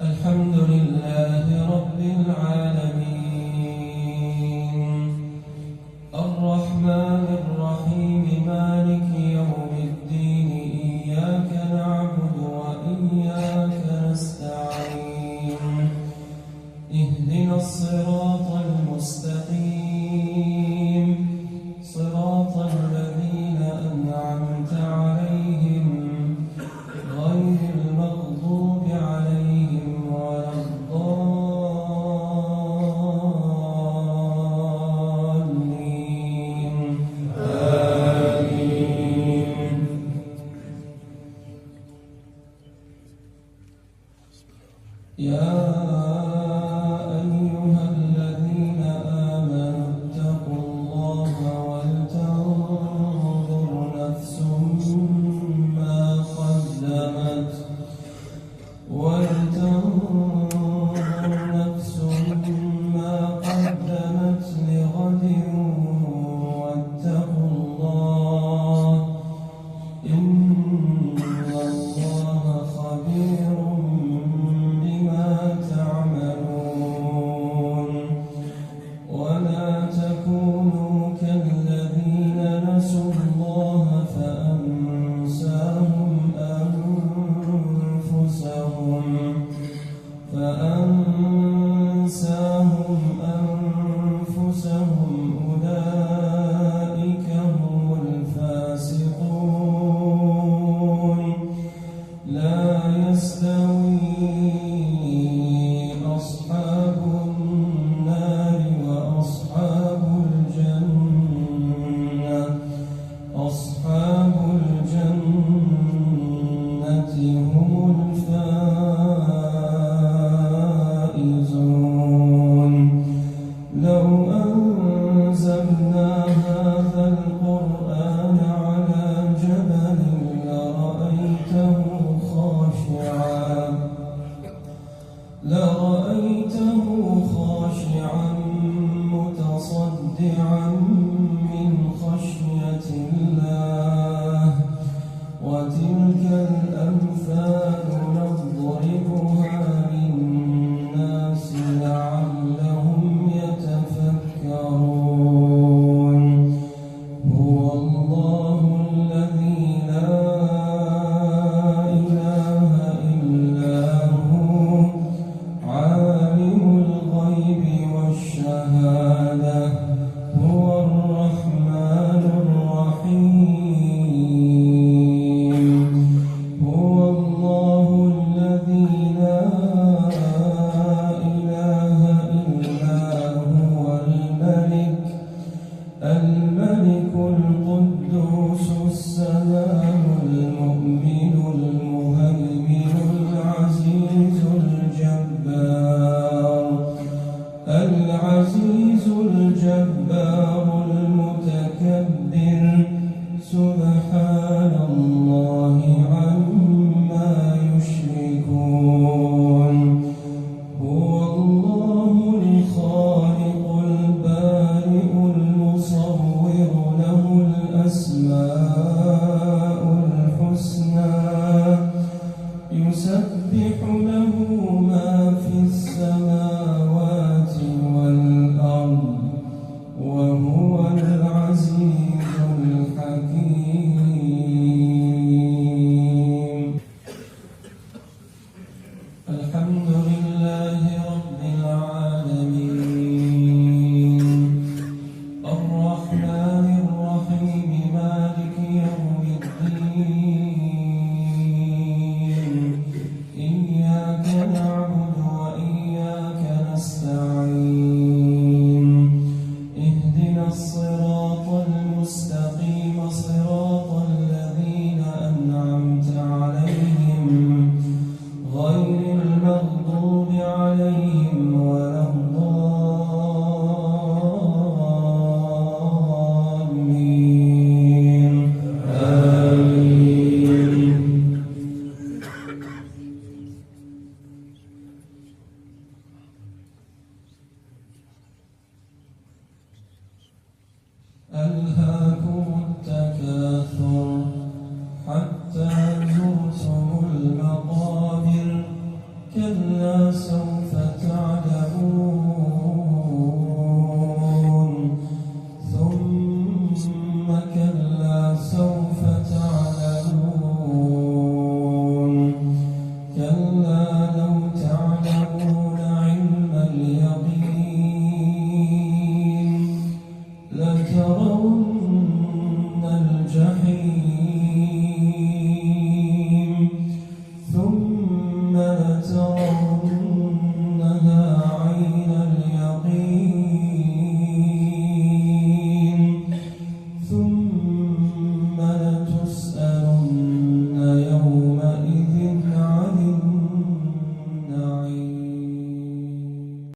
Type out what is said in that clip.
الحمد لله رب العالمين الرحمن الرحيم مالك يوم الدين إياك نعبد وإياك نستعين اهدنا الصراط المستقيم صراط الذين أنعمت عليهم غير المغضوب عليهم ولا الضالين آمين. يا أيها الذين آمنوا اتقوا الله ولتنظر نفس ما قدمت لغد واتقوا الله إن الله خبير بما تعملون ولا تكونوا كالذين نسوا الله فأنساهم أنفسهم أولئك هم الفاسقون لا يستوي أصحاب النار وأصحاب الجنة أصحاب الجنة هم الفائزون لو أنزلنا هذا القرآن على جبل لرأيته خاشعا متصدعا من خشية الله وتلك الأمثال نضربها للناس لعلهم يتفكرون هو الله الذي لا إله إلا هو عالم الغيب والشهادة هو الرحمن الرحيم هو الله الذي لا إله إلا هو الملك القدوس السلام المؤمن المهيمن العزيز الجبار المتكبر سبحان الله عما يشركون هو الله الخالق البارئ المصور له الأسماء الحسنى يسبح له ما في السماوات والأرض وهو العزيز الحكيم الحمد